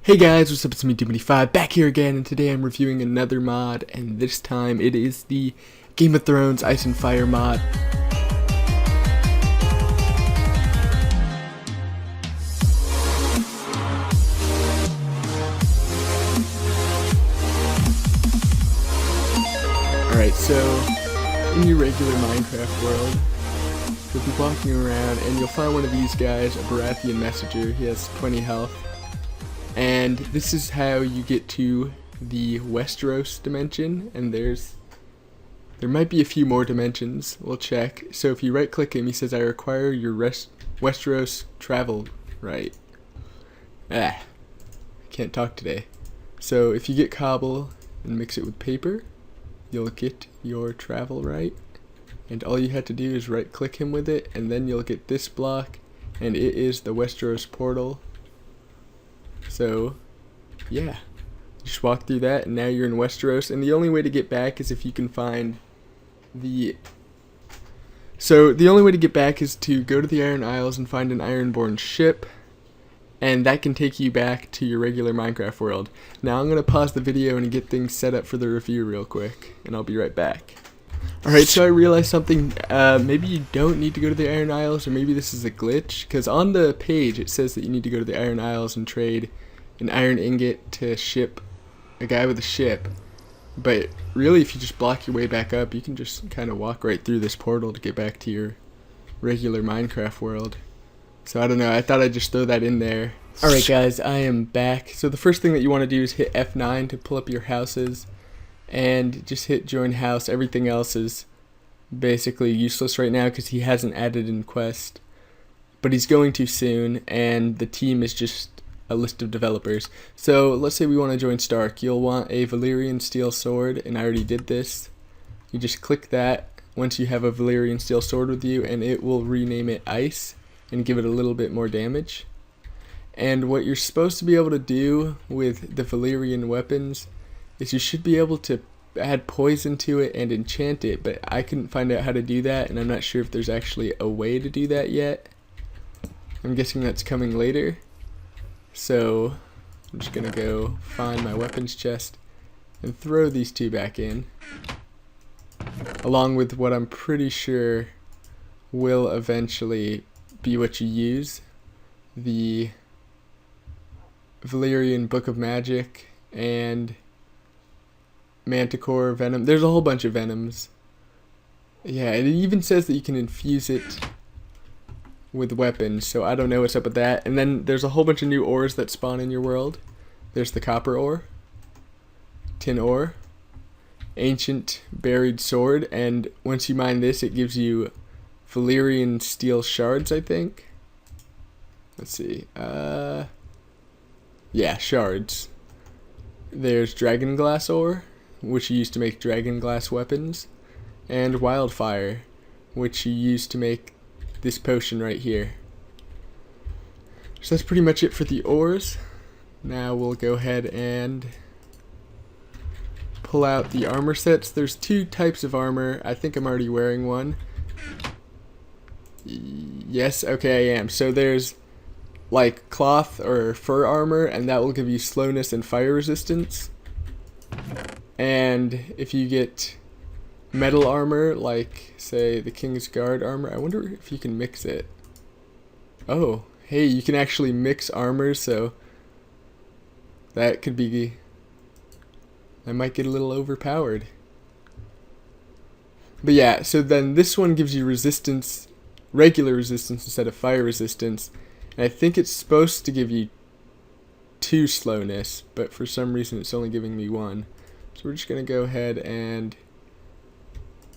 Hey guys, what's up? It's me, Doomity5, back here again, and today I'm reviewing another mod, and this time it is the Game of Thrones Ice and Fire mod. Alright, so in your regular Minecraft world, you'll be walking around and you'll find one of these guys, a Baratheon messenger. He has 20 health. And this is how you get to the Westeros dimension, and there might be a few more dimensions. We'll check. So if you right click him, he says, I require your Westeros travel right. Can't talk today. So if you get cobble and mix it with paper, you'll get your travel right. And all you have to do is right click him with it, and then you'll get this block, and it is the Westeros portal. So, yeah, just walk through that, and now you're in Westeros, and the only way to get back is if you can find the... So, the only way to get back is to go to the Iron Isles and find an Ironborn ship, and that can take you back to your regular Minecraft world. Now, I'm going to pause the video and get things set up for the review real quick, and I'll be right back. Alright, so I realized something. Maybe you don't need to go to the Iron Isles, or maybe this is a glitch, because on the page it says that you need to go to the Iron Isles and trade an iron ingot to ship a guy with a ship. But really, if you just block your way back up, you can just kind of walk right through this portal to get back to your regular Minecraft world. So I don't know, I thought I'd just throw that in there. Alright guys, I am back. So the first thing that you want to do is hit F9 to pull up your houses. And just hit join house. Everything else is basically useless right now because he hasn't added in quest, but he's going to soon, and the team is just a list of developers. So let's say we want to join Stark. You'll want a Valyrian steel sword, and I already did this. You just click that once you have a Valyrian steel sword with you, and it will rename it Ice and give it a little bit more damage. And what you're supposed to be able to do with the Valyrian weapons is you should be able to add poison to it and enchant it, but I couldn't find out how to do that, and I'm not sure if there's actually a way to do that yet. I'm guessing that's coming later. So I'm just gonna go find my weapons chest and throw these two back in, along with what I'm pretty sure will eventually be what you use, the Valyrian Book of Magic and Manticore venom. There's a whole bunch of venoms. Yeah, it even says that you can infuse it with weapons, so I don't know what's up with that. And then there's a whole bunch of new ores that spawn in your world. There's the copper ore, tin ore, ancient buried sword, and once you mine this, it gives you Valyrian steel shards, I think. Let's see. Yeah, shards. There's dragon glass ore, which you use to make dragon glass weapons, and wildfire, which you use to make this potion right here. So that's pretty much it for the ores. Now we'll go ahead and pull out the armor sets. There's two types of armor. I think I'm already wearing one. Yes, okay, I am. So there's like cloth or fur armor, and that will give you slowness and fire resistance. And if you get metal armor, like say the King's Guard armor, I wonder if you can mix it. Oh, hey, you can actually mix armor, so that could be, I might get a little overpowered. But yeah, so then this one gives you resistance, regular resistance instead of fire resistance, and I think it's supposed to give you 2 slowness, but for some reason it's only giving me 1. So we're just going to go ahead and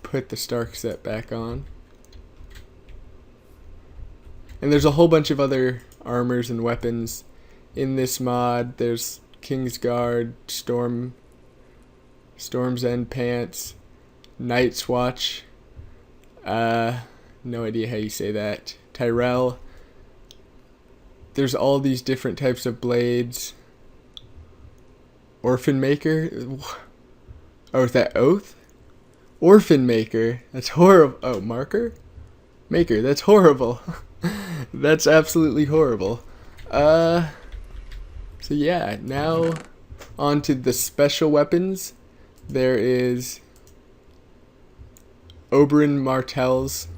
put the Stark set back on. And there's a whole bunch of other armors and weapons in this mod. There's King's Guard, Storm's End Pants, Night's Watch, no idea how you say that, Tyrell. There's all these different types of blades. Orphan Maker. Oh, is that Oath? Orphan Maker. That's horrible. Oh, Marker? Maker. That's horrible. That's absolutely horrible. So yeah, now on to the special weapons. There is Oberyn Martell's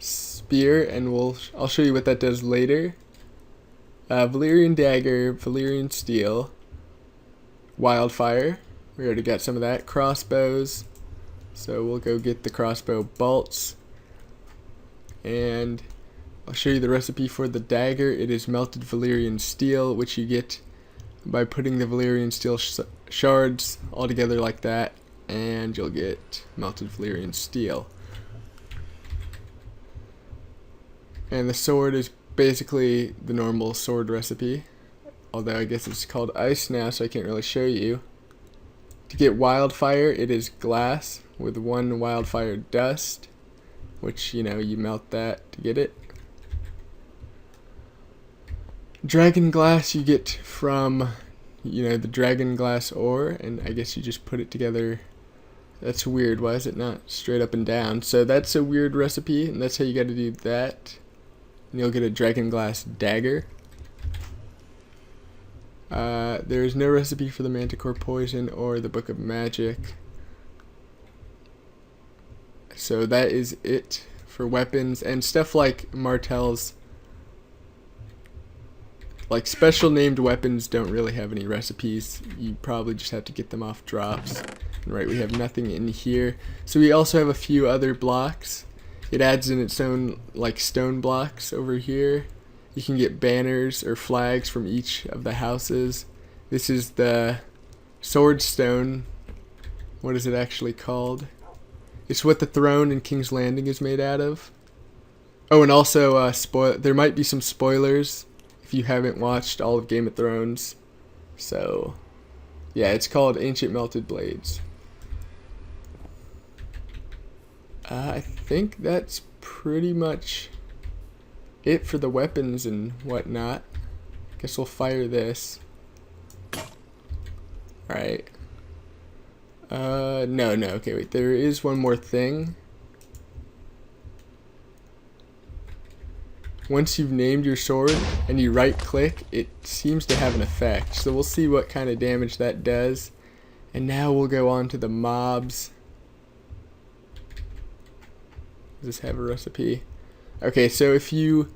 spear, and I'll show you what that does later. Valyrian dagger, Valyrian steel, wildfire. We already got some of that. Crossbows. So we'll go get the crossbow bolts. And I'll show you the recipe for the dagger. It is melted Valyrian steel, which you get by putting the Valyrian steel shards all together like that, and you'll get melted Valyrian steel. And the sword is basically the normal sword recipe, although I guess it's called ice now, so I can't really show you. To get wildfire, it is glass with 1 wildfire dust, which, you know, you melt that to get it. Dragon glass you get from, you know, the dragon glass ore, and I guess you just put it together. That's weird. Why is it not straight up and down? So that's a weird recipe, and that's how you got to do that. And you'll get a dragon glass dagger. There is no recipe for the manticore poison or the book of magic. So that is it for weapons and stuff like Martell's. Like special named weapons don't really have any recipes. You probably just have to get them off drops. And right, we have nothing in here. So we also have a few other blocks. It adds in its own like stone blocks over here. You can get banners or flags from each of the houses. This is the sword stone. What is it actually called? It's what the throne in King's Landing is made out of. Oh, and also there might be some spoilers if you haven't watched all of Game of Thrones. So yeah, it's called Ancient Melted Blades. I think that's pretty much it for the weapons and whatnot. Guess we'll fire this. Alright. No, okay, wait, there is one more thing. Once you've named your sword and you right click, it seems to have an effect. So we'll see what kind of damage that does. And now we'll go on to the mobs. Does this have a recipe? Okay, so if you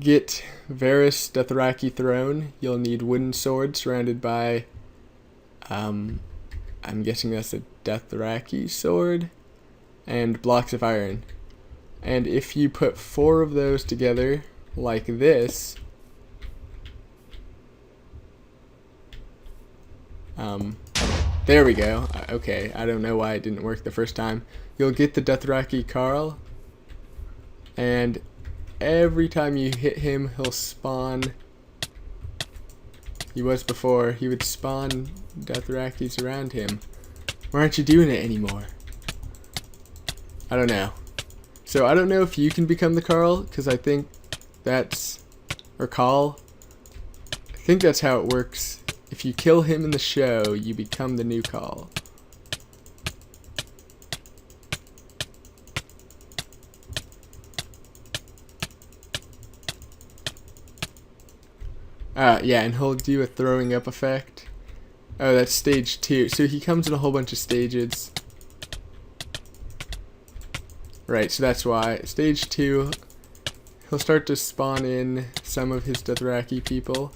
get Varys Dothraki throne, you'll need wooden sword surrounded by, I'm guessing that's a Dothraki sword, and blocks of iron. And if you put 4 of those together, like this, there we go. Okay, I don't know why it didn't work the first time. You'll get the Dothraki Carl, and every time you hit him, he'll spawn. He was before. He would spawn Dothrakis around him. Why aren't you doing it anymore? I don't know. So I don't know if you can become the Carl, because I think that's, or Carl. I think that's how it works. If you kill him in the show, you become the new Carl. Yeah, and he'll do a throwing up effect. Oh, that's stage 2. So he comes in a whole bunch of stages. Right, so that's why. Stage 2, he'll start to spawn in some of his Dothraki people.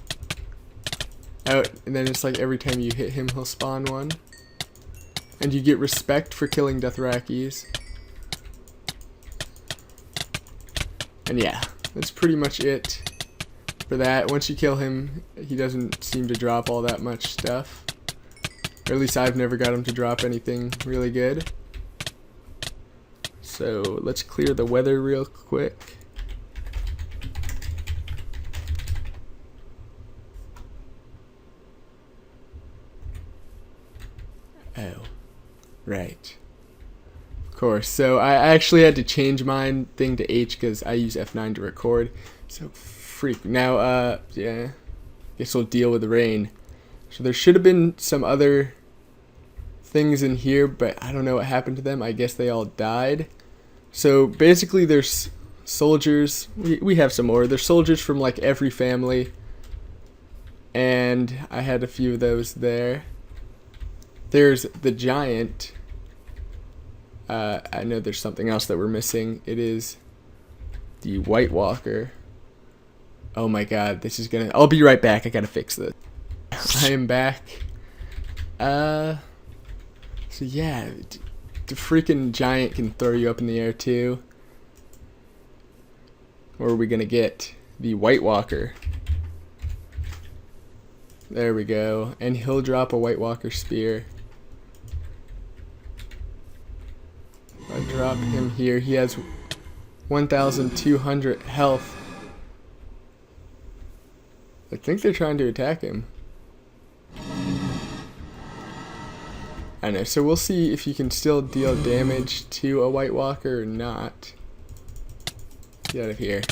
Out, and then it's like every time you hit him, he'll spawn one. And you get respect for killing Dothrakis. And yeah, that's pretty much it for that. Once you kill him, he doesn't seem to drop all that much stuff. Or at least I've never got him to drop anything really good. So let's clear the weather real quick. Oh, right. Of course. So I actually had to change mine thing to H because I use F9 to record. So freak. Now, yeah. Guess we'll deal with the rain. So there should have been some other things in here, but I don't know what happened to them. I guess they all died. So basically there's soldiers. We have some more. There's soldiers from like every family. and I had a few of those there. There's the giant. I know there's something else that we're missing. It is the White Walker. Oh my god, this is gonna... I'll be right back. I gotta fix this. I am back. So yeah, the freaking giant can throw you up in the air too. Or are we gonna get the White Walker? There we go. And he'll drop a White Walker spear. I drop him here. He has 1,200 health. I think they're trying to attack him. I know, so we'll see if you can still deal damage to a White Walker or not. Get out of here.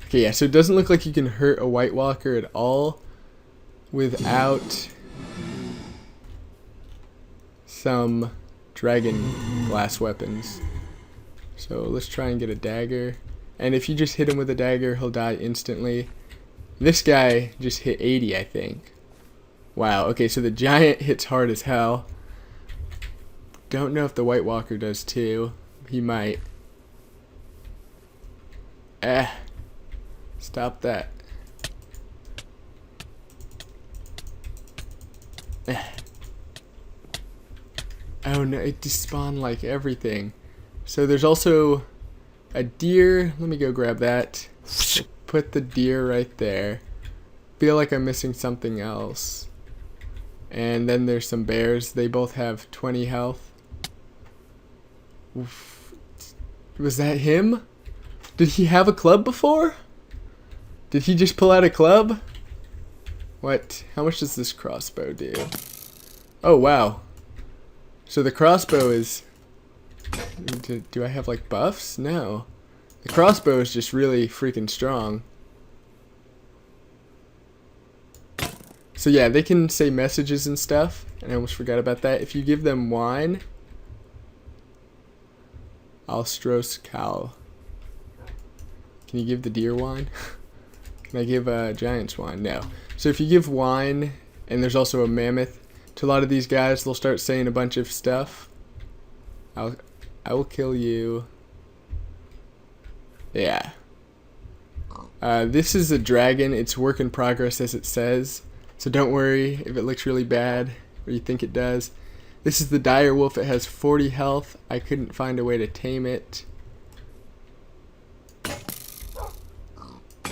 Okay, yeah, so it doesn't look like you can hurt a White Walker at all without some dragon glass weapons. So let's try and get a dagger. And if you just hit him with a dagger, he'll die instantly. This guy just hit 80, I think. Wow, okay, so the giant hits hard as hell. Don't know if the White Walker does too. He might. Stop that. Oh no, it despawned like everything. So there's also a deer. Let me go grab that. Put the deer right there. Feel like I'm missing something else. And then there's some bears. They both have 20 health. Oof. Was that him? Did he have a club before? Did he just pull out a club? What? How much does this crossbow do? Oh, wow. So the crossbow is... Do I have like buffs? No. The crossbow is just really freaking strong. So yeah, they can say messages and stuff. And I almost forgot about that. If you give them wine... Alstros Cal. Can you give the deer wine? Can I give giants wine? No. So if you give wine, and there's also a mammoth, to a lot of these guys, they'll start saying a bunch of stuff. I will kill you. Yeah. This is a dragon. It's work in progress, as it says. So don't worry if it looks really bad, or you think it does. This is the dire wolf. It has 40 health. I couldn't find a way to tame it.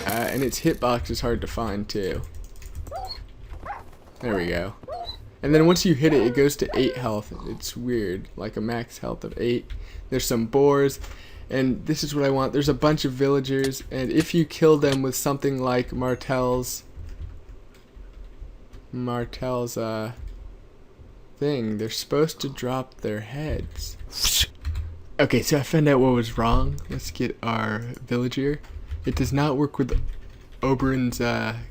And its hitbox is hard to find too. There we go. And then once you hit it, it goes to 8 health. It's weird, like a max health of 8. There's some boars, and this is what I want. There's a bunch of villagers, and if you kill them with something like Martel's thing, they're supposed to drop their heads. Okay, so I found out what was wrong. Let's get our villager. It does not work with Oberon's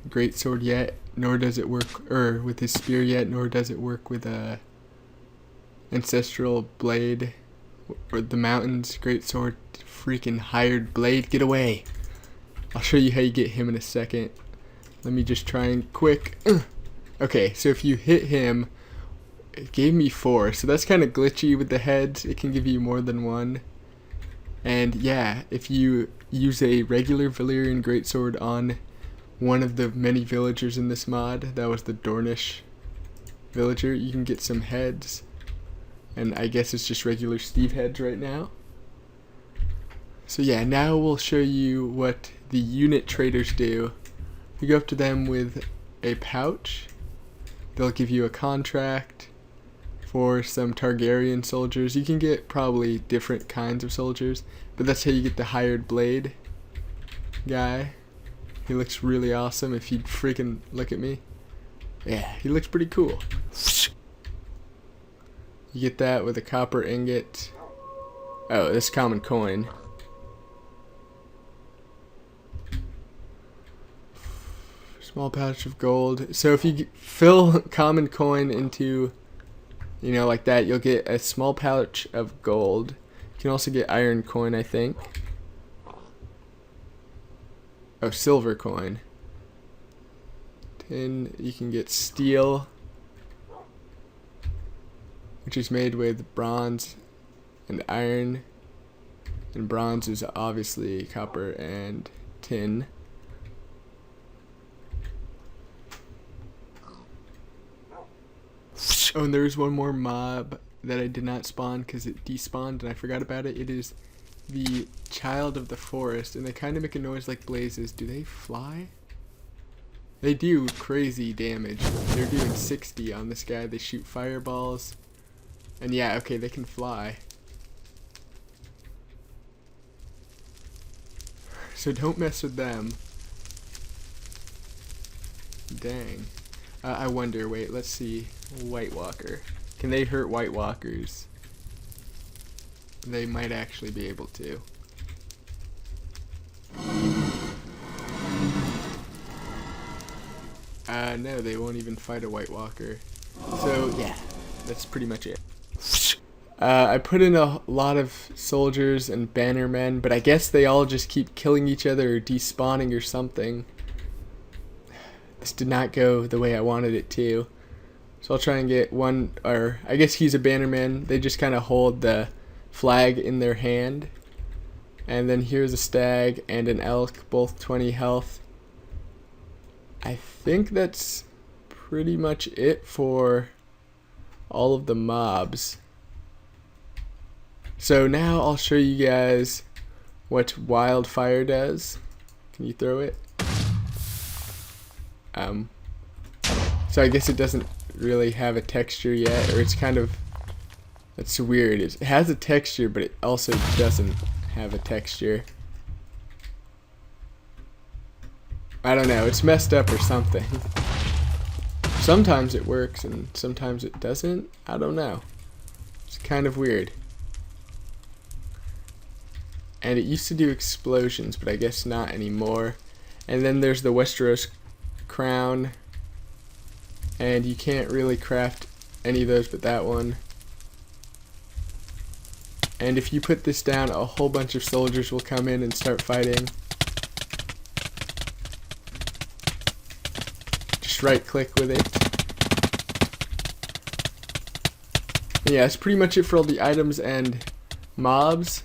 greatsword yet, nor does it work with his spear yet, nor does it work with ancestral blade or the mountains greatsword. Freaking hired blade, get away! I'll show you how you get him in a second. Let me just try and quick. Okay, so if you hit him, it gave me 4, so that's kind of glitchy with the heads. It can give you more than one. And yeah, if you use a regular Valyrian greatsword on one of the many villagers in this mod, that was the Dornish villager, you can get some heads. And I guess it's just regular Steve heads right now. So yeah, now we'll show you what the unit traders do. You go up to them with a pouch. They'll give you a contract for some Targaryen soldiers. You can get probably different kinds of soldiers, but that's how you get the hired blade guy. He looks really awesome if you freaking look at me. Yeah, he looks pretty cool. You get that with a copper ingot. Oh, this common coin. Small pouch of gold. So if you fill common coin into you know, like that, you'll get a small pouch of gold. You can also get iron coin, I think. Oh, silver coin. Tin, you can get steel, which is made with bronze and iron. And bronze is obviously copper and tin. Oh, and there's one more mob that I did not spawn because it despawned and I forgot about it. It is the child of the forest, and they kind of make a noise like blazes. Do they fly? They do crazy damage. They're doing 60 on this guy. They shoot fireballs. And yeah, okay, they can fly. So don't mess with them. Dang. I wonder, wait, let's see. White Walker. Can they hurt White Walkers? They might actually be able to. No, they won't even fight a White Walker. So, yeah, that's pretty much it. I put in a lot of soldiers and bannermen, but I guess they all just keep killing each other or despawning or something. This did not go the way I wanted it to. So I'll try and get one, or I guess he's a bannerman. They just kind of hold the flag in their hand. And then here's a stag and an elk, both 20 health. I think that's pretty much it for all of the mobs. So now I'll show you guys what wildfire does. Can you throw it? So I guess it doesn't really have a texture yet, or it's kind of, that's weird. It has a texture, but it also doesn't have a texture. I don't know, it's messed up or something. Sometimes it works and sometimes it doesn't. I don't know. It's kind of weird. And it used to do explosions, but I guess not anymore. And then there's the Westeros crown. And you can't really craft any of those but that one. And if you put this down, a whole bunch of soldiers will come in and start fighting. Just right click with it. And yeah, that's pretty much it for all the items and mobs.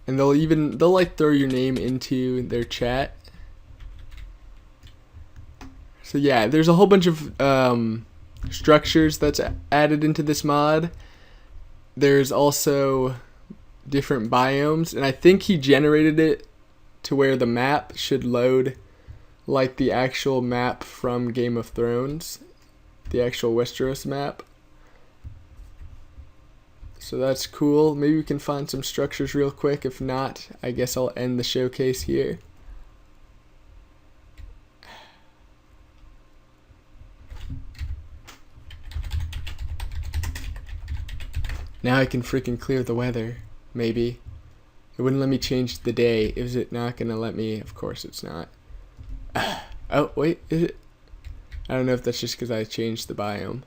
And they'll like throw your name into their chat. So yeah, there's a whole bunch of structures that's added into this mod. There's also different biomes, and I think he generated it to where the map should load like the actual map from Game of Thrones, the actual Westeros map. So that's cool. Maybe we can find some structures real quick. If not, I guess I'll end the showcase here. Now I can freaking clear the weather. Maybe. It wouldn't let me change the day. Is it not gonna let me? Of course it's not. Oh, wait, is it? I don't know if that's just because I changed the biome.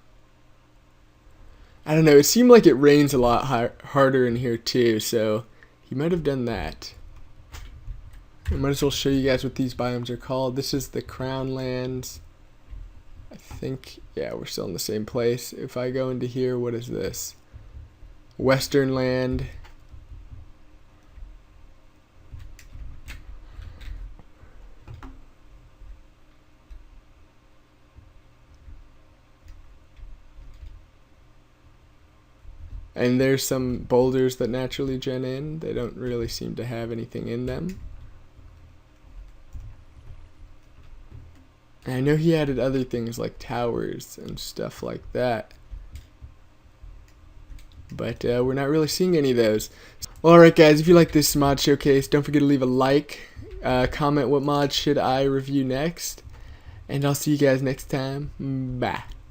I don't know, it seemed like it rains a lot harder in here too, so he might have done that. I might as well show you guys what these biomes are called. This is the Crown Lands. I think, yeah, we're still in the same place. If I go into here, what is this? Western Land. And there's some boulders that naturally gen in. They don't really seem to have anything in them. And I know he added other things like towers and stuff like that. But we're not really seeing any of those. Alright guys, if you like this mod showcase, don't forget to leave a like. Comment what mod should I review next. And I'll see you guys next time. Bye.